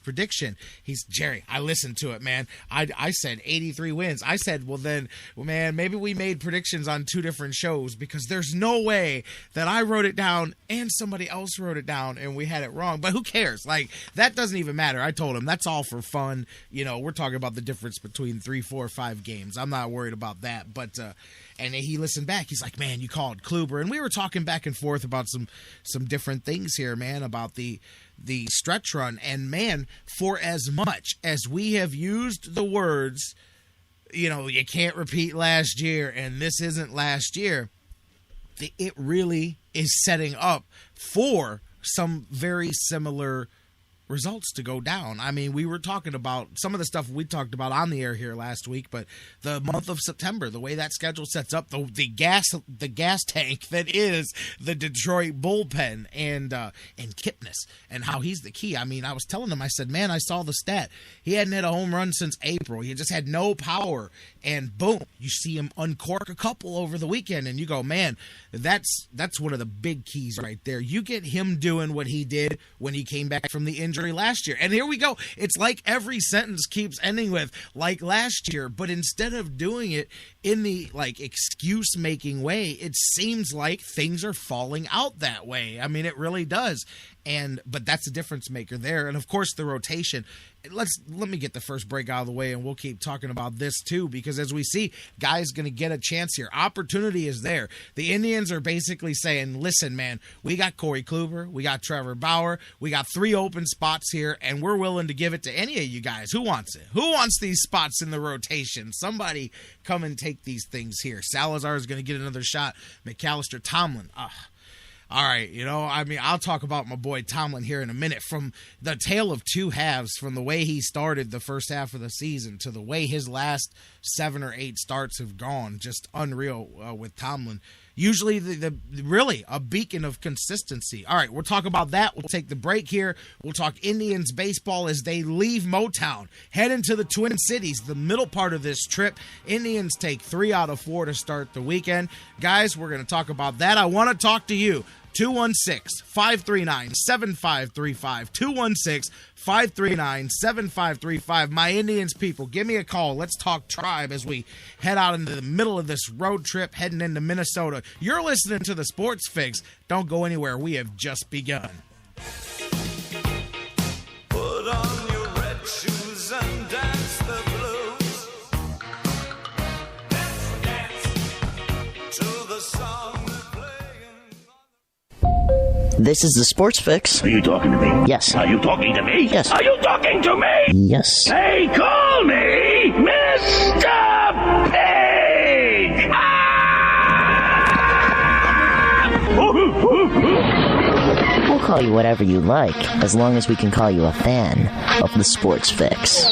prediction. He's, Jerry, I listened to it, man. I said 83 wins. I said, well, then, man, maybe we made predictions on two different shows, because there's no way that I wrote it down and somebody else wrote it down and we had it wrong. But who cares? Like, that doesn't even matter. I told him that's all for fun. You know, we're talking about the difference between 3, 4, 5 games. I'm not worried about that. But and he listened back. He's like, man, you called Kluber. And we were talking back and forth about some different things here, man, about the stretch run. And, man, for as much as we have used the words, you know, you can't repeat last year and this isn't last year, it really is setting up for some very similar results to go down. I mean, we were talking about some of the stuff we talked about on the air here last week, but the month of September, the way that schedule sets up, the gas tank that is the Detroit bullpen, and Kipnis, and how he's the key. I mean, I was telling him, I said, man, I saw the stat. He hadn't hit a home run since April. He just had no power, and boom, you see him uncork a couple over the weekend, and you go, man, that's one of the big keys right there. You get him doing what he did when he came back from the injury last year. And here we go. It's like every sentence keeps ending with like last year, but instead of doing it in the like excuse making way, it seems like things are falling out that way. I mean, it really does. But that's the difference maker there. And of course the rotation. Let me get the first break out of the way, and we'll keep talking about this too, because as we see, guys going to get a chance here. Opportunity is there. The Indians are basically saying, listen, man, we got Corey Kluber, we got Trevor Bauer, we got 3 open spots here, and we're willing to give it to any of you guys. Who wants it? Who wants these spots in the rotation? Somebody come and take these things here. Salazar is going to get another shot. McAllister, Tomlin, all right, you know, I mean, I'll talk about my boy Tomlin here in a minute. From the tale of two halves, from the way he started the first half of the season to the way his last 7 or 8 starts have gone, just unreal with Tomlin. Usually the really a beacon of consistency. All right, we'll talk about that. We'll take the break here. We'll talk Indians baseball as they leave Motown, head into the Twin Cities, the middle part of this trip. Indians take 3 out of 4 to start the weekend. Guys, we're going to talk about that. I want to talk to you. 216-539-7535. 216-539-7535. My Indians people, give me a call. Let's talk tribe as we head out into the middle of this road trip heading into Minnesota. You're listening to the Sports Fix. Don't go anywhere. We have just begun. Put on your red shoes and dance the blues. Dance to the song. This is the Sports Fix. Are you talking to me? Yes. Are you talking to me? Yes. Are you talking to me? Yes. Hey, call me Mr. Pig! We'll call you whatever you like, as long as we can call you a fan of the Sports Fix.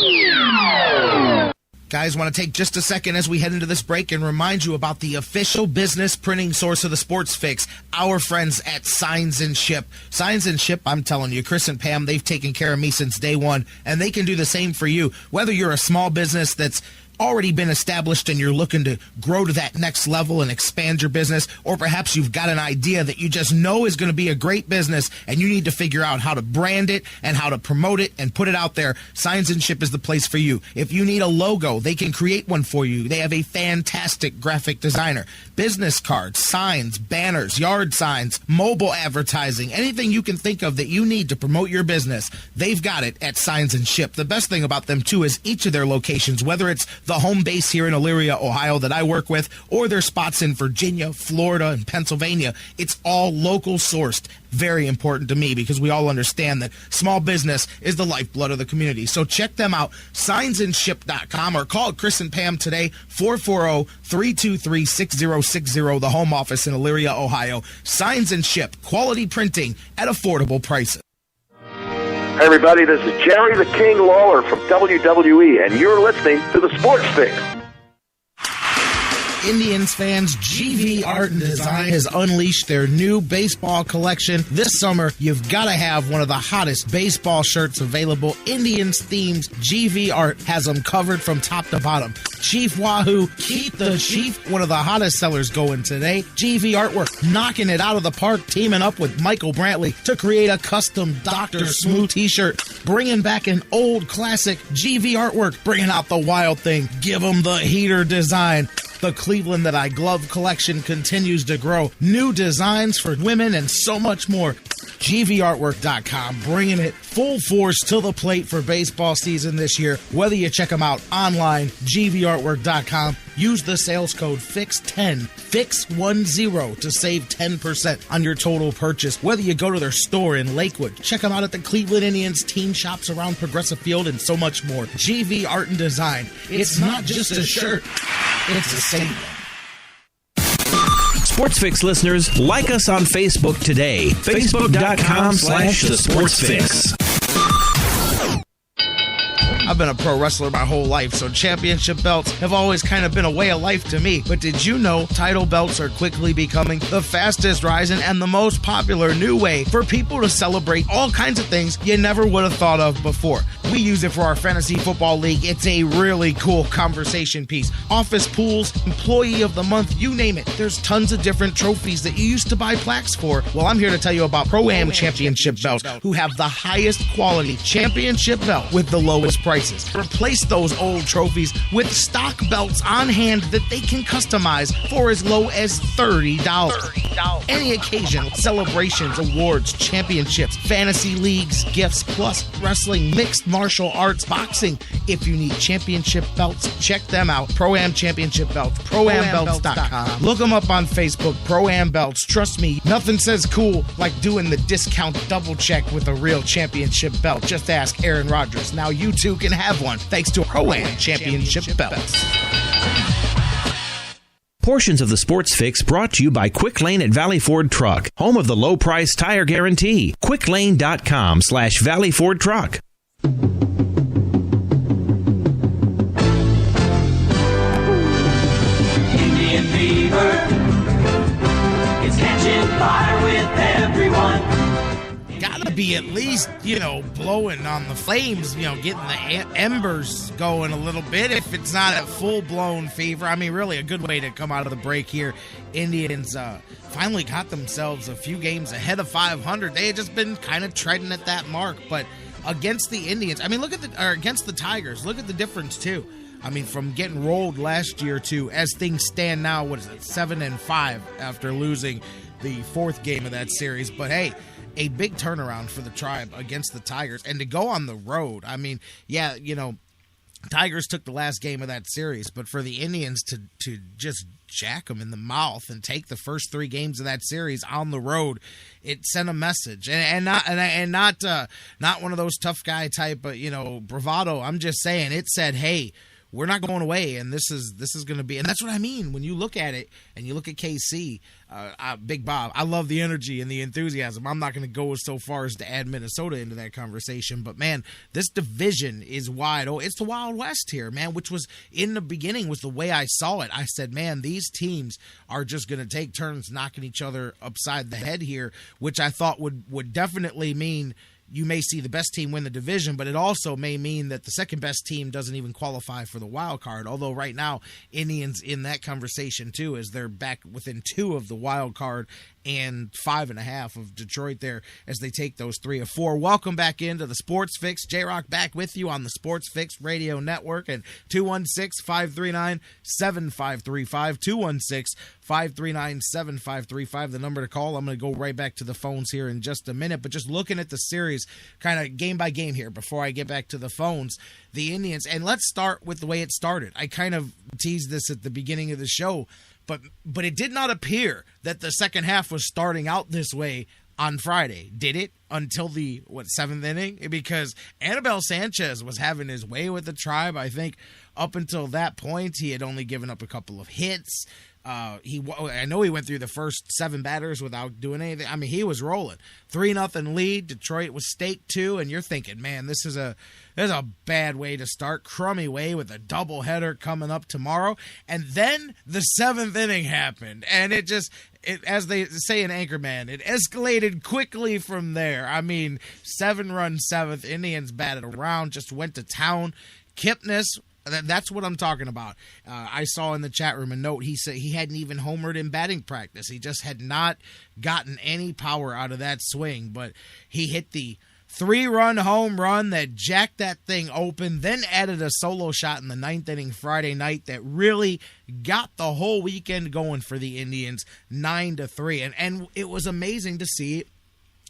Guys, want to take just a second as we head into this break and remind you about the official business printing source of the Sports Fix, our friends at Signs and Ship. Signs and Ship, I'm telling you, Chris and Pam, they've taken care of me since day one, and they can do the same for you. Whether you're a small business that's already been established and you're looking to grow to that next level and expand your business, or perhaps you've got an idea that you just know is going to be a great business and you need to figure out how to brand it and how to promote it and put it out there, Signs and Ship is the place for you. If you need a logo, they can create one for you. They have a fantastic graphic designer. Business cards, signs, banners, yard signs, mobile advertising, anything you can think of that you need to promote your business, they've got it at Signs and Ship. The best thing about them, too, is each of their locations, whether it's the home base here in Elyria, Ohio that I work with, or their spots in Virginia, Florida, and Pennsylvania, it's all local sourced. Very important to me because we all understand that small business is the lifeblood of the community. So check them out, signsandship.com, or call Chris and Pam today, 440-323-6060, the home office in Elyria, Ohio. Signs and Ship, quality printing at affordable prices. Hey everybody, this is Jerry the King Lawler from WWE, and you're listening to the Sports Fix. Indians fans, GV Art and Design has unleashed their new baseball collection. This summer, you've got to have one of the hottest baseball shirts available. Indians themes, GV Art has them covered from top to bottom. Chief Wahoo, keep the Chief, one of the hottest sellers going today. GV Artwork, knocking it out of the park, teaming up with Michael Brantley to create a custom Dr. Smooth t-shirt, bringing back an old classic. GV Artwork, bringing out the wild thing. Give them the heater design. The Cleveland That I Glove collection continues to grow. New designs for women and so much more. GVArtwork.com, bringing it full force to the plate for baseball season this year. Whether you check them out online, GVArtwork.com, use the sales code FIX10, FIX10 to save 10% on your total purchase. Whether you go to their store in Lakewood, check them out at the Cleveland Indians team shops around Progressive Field and so much more. GV Art and Design. It's not just a shirt, it's a statement. Sports Fix listeners, like us on Facebook today. Facebook.com/The Sports Fix. I've been a pro wrestler my whole life, so championship belts have always kind of been a way of life to me. But did you know title belts are quickly becoming the fastest rising and the most popular new way for people to celebrate all kinds of things you never would have thought of before? We use it for our fantasy football league. It's a really cool conversation piece. Office pools, employee of the month, you name it. There's tons of different trophies that you used to buy plaques for. Well, I'm here to tell you about Pro-Am Championship belts, who have the highest quality championship belt with the lowest prices. Replace those old trophies with stock belts on hand that they can customize for as low as $30. Any occasion, celebrations, awards, championships, fantasy leagues, gifts, plus wrestling, mixed martial arts, boxing. If you need championship belts, check them out. Pro-Am Championship Belts, ProAmBelts.com. Look them up on Facebook, Pro-Am Belts. Trust me, nothing says cool like doing the discount double check with a real championship belt. Just ask Aaron Rodgers. Now you too can have one thanks to Pro-Am Championship Belts. Portions of the Sports Fix brought to you by Quick Lane at Valley Ford Truck, home of the low price tire guarantee. QuickLane.com/Valley Ford Truck. Indian fever is catching fire with everyone. Gotta be at least, blowing on the flames, getting the embers going a little bit. If it's not a full-blown fever, I mean, really a good way to come out of the break here. Indians finally got themselves a few games ahead of 500. They had just been kind of treading at that mark, but against the Indians, I mean, against the Tigers, look at the difference too. I mean, from getting rolled last year to, as things stand now, 7-5 after losing the fourth game of that series. But hey, a big turnaround for the Tribe against the Tigers. And to go on the road, I mean, yeah, Tigers took the last game of that series, but for the Indians to just jack them in the mouth and take the first three games of that series on the road, it sent a message, and not one of those tough guy type, but bravado. I'm just saying, it said, hey, we're not going away, and this is going to be, and that's what I mean when you look at it and you look at KC. Big Bob, I love the energy and the enthusiasm. I'm not going to go so far as to add Minnesota into that conversation, but man, this division is wide. Oh, it's the Wild West here, man, which was in the beginning was the way I saw it. I said, man, these teams are just going to take turns knocking each other upside the head here, which I thought would definitely mean you may see the best team win the division, but it also may mean that the second best team doesn't even qualify for the wild card. Although right now, Indians in that conversation too, as they're back within 2 of the wild card and 5.5 of Detroit there as they take those 3 of 4. Welcome back into the Sports Fix. J-Rock back with you on the Sports Fix Radio Network and 216-539-7535. 216-539-7535, the number to call. I'm going to go right back to the phones here in just a minute, but just looking at the series kind of game by game here before I get back to the phones, the Indians, and let's start with the way it started. I kind of teased this at the beginning of the show, but it did not appear that the second half was starting out this way on Friday, did it? Until the 7th inning? Because Anibal Sanchez was having his way with the Tribe. I think up until that point, he had only given up a couple of hits. I know he went through the first 7 batters without doing anything. I mean, he was rolling. 3-0 lead. Detroit was staked 2, and you're thinking, man, this is a bad way to start. Crummy way with a doubleheader coming up tomorrow. And then the 7th inning happened, and it as they say in Anchorman, it escalated quickly from there. I mean, 7-run 7th. Indians batted around, just went to town. Kipnis. That's what I'm talking about. I saw in the chat room a note. He said he hadn't even homered in batting practice. He just had not gotten any power out of that swing. But he hit the 3-run home run that jacked that thing open, then added a solo shot in the 9th inning Friday night that really got the whole weekend going for the Indians, 9-3. And it was amazing to see.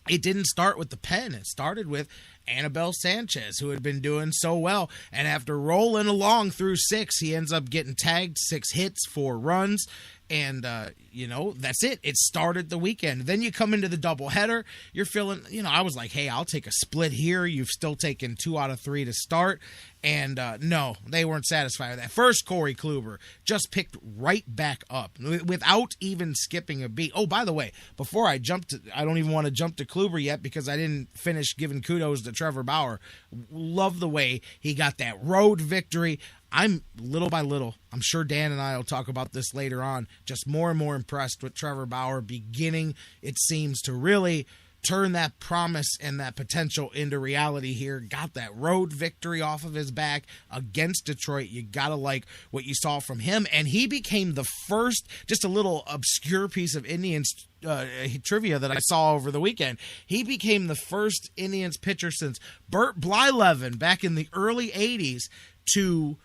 It didn't start with the pen. It started with Anibal Sanchez, who had been doing so well. And after rolling along through 6, he ends up getting tagged, 6 hits, 4 runs. And, that's it. It started the weekend. Then you come into the doubleheader. You're feeling, I was like, hey, I'll take a split here. You've still taken 2 out of 3 to start. And, no, they weren't satisfied with that. First, Corey Kluber just picked right back up without even skipping a beat. Oh, by the way, before I don't even want to jump to Kluber yet because I didn't finish giving kudos to Trevor Bauer. Love the way he got that road victory. I'm little by little, I'm sure Dan and I will talk about this later on, just more and more impressed with Trevor Bauer beginning, it seems, to really turn that promise and that potential into reality here. Got that road victory off of his back against Detroit. You got to like what you saw from him. And he became the first, just a little obscure piece of Indians trivia that I saw over the weekend. He became the first Indians pitcher since Bert Blyleven back in the early 80s to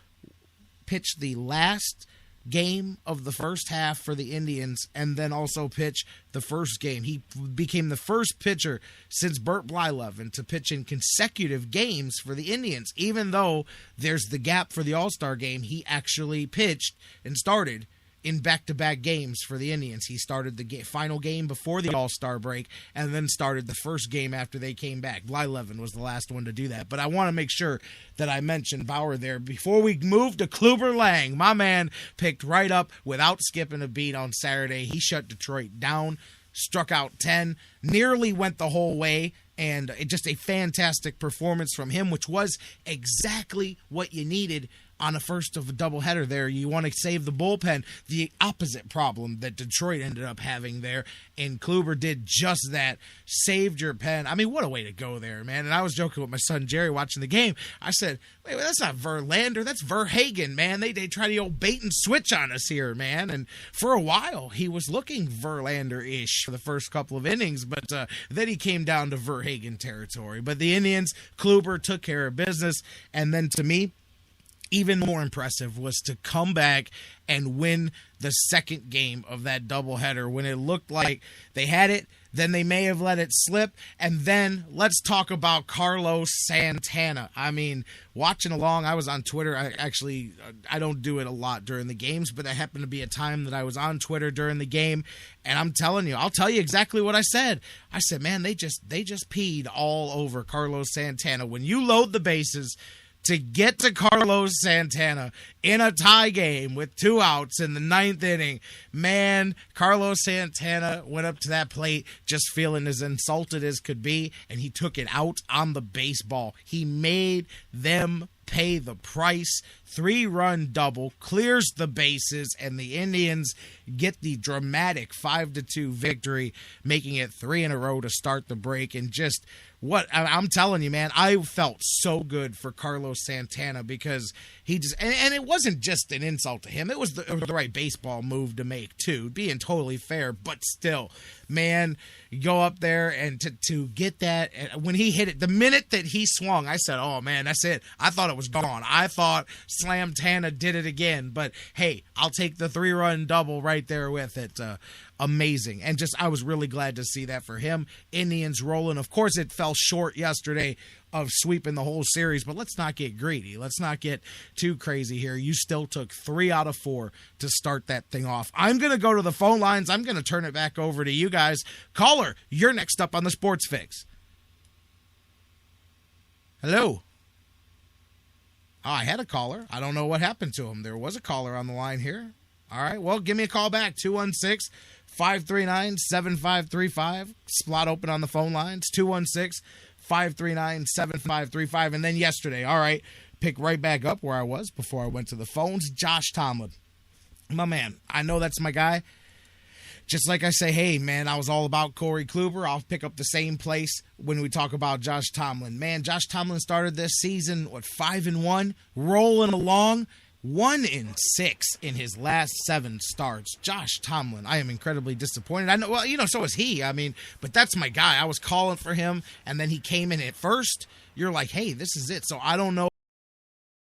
pitch the last game of the first half for the Indians and then also pitch the first game. He became the first pitcher since Bert Blyleven to pitch in consecutive games for the Indians. Even though there's the gap for the All-Star game, he actually pitched and started in back-to-back games for the Indians. He started the final game before the All-Star break and then started the first game after they came back. Blyleven was the last one to do that. But I want to make sure that I mentioned Bauer there. Before we move to Kluber Lang, my man picked right up without skipping a beat on Saturday. He shut Detroit down, struck out 10, nearly went the whole way, and just a fantastic performance from him, which was exactly what you needed on a first of a doubleheader there. You want to save the bullpen, the opposite problem that Detroit ended up having there, and Kluber did just that, saved your pen. I mean, what a way to go there, man. And I was joking with my son Jerry watching the game. I said, wait, that's not Verlander, that's Verhagen, man. They try to bait and switch on us here, man. And for a while, he was looking Verlander-ish for the first couple of innings, but then he came down to Verhagen territory. But the Indians, Kluber took care of business, and then to me, even more impressive was to come back and win the second game of that doubleheader when it looked like they had it, then they may have let it slip. And then let's talk about Carlos Santana. I mean, watching along, I was on Twitter. I don't do it a lot during the games, but that happened to be a time that I was on Twitter during the game. And I'm telling you, I'll tell you exactly what I said. I said, man, they just peed all over Carlos Santana. When you load the bases to get to Carlos Santana in a tie game with 2 outs in the 9th inning, man, Carlos Santana went up to that plate just feeling as insulted as could be, and he took it out on the baseball. He made them pay the price. 3-run double, clears the bases, and the Indians get the dramatic 5-2 victory, making it 3 in a row to start the break. And just what I'm telling you, man, I felt so good for Carlos Santana because he just, and it wasn't just an insult to him. It was the right baseball move to make too, being totally fair, but still, man, you go up there and to get that, when he hit it, the minute that he swung, I said, oh man, that's it. I thought it was gone. I thought Slam Tana did it again, but hey, I'll take the 3-run double right there with it. Amazing. And just, I was really glad to see that for him. Indians rolling. Of course, it fell short yesterday of sweeping the whole series, but let's not get greedy. Let's not get too crazy here. You still took 3 out of 4 to start that thing off. I'm going to go to the phone lines. I'm going to turn it back over to you guys. Caller, you're next up on the Sports Fix. Hello. Oh, I had a caller. I don't know what happened to him. There was a caller on the line here. All right, well, give me a call back, 216-539-7535. Slot open on the phone lines, 216-539-7535. And then yesterday, all right, pick right back up where I was before I went to the phones, Josh Tomlin. My man, I know that's my guy. Just like I say, hey, man, I was all about Corey Kluber. I'll pick up the same place when we talk about Josh Tomlin. Man, Josh Tomlin started this season, 5-1, rolling along, 1-6 in his last 7 starts. Josh Tomlin, I am incredibly disappointed. I know, well, so is he. I mean, but that's my guy. I was calling for him, and then he came in at first. You're like, hey, this is it. So I don't know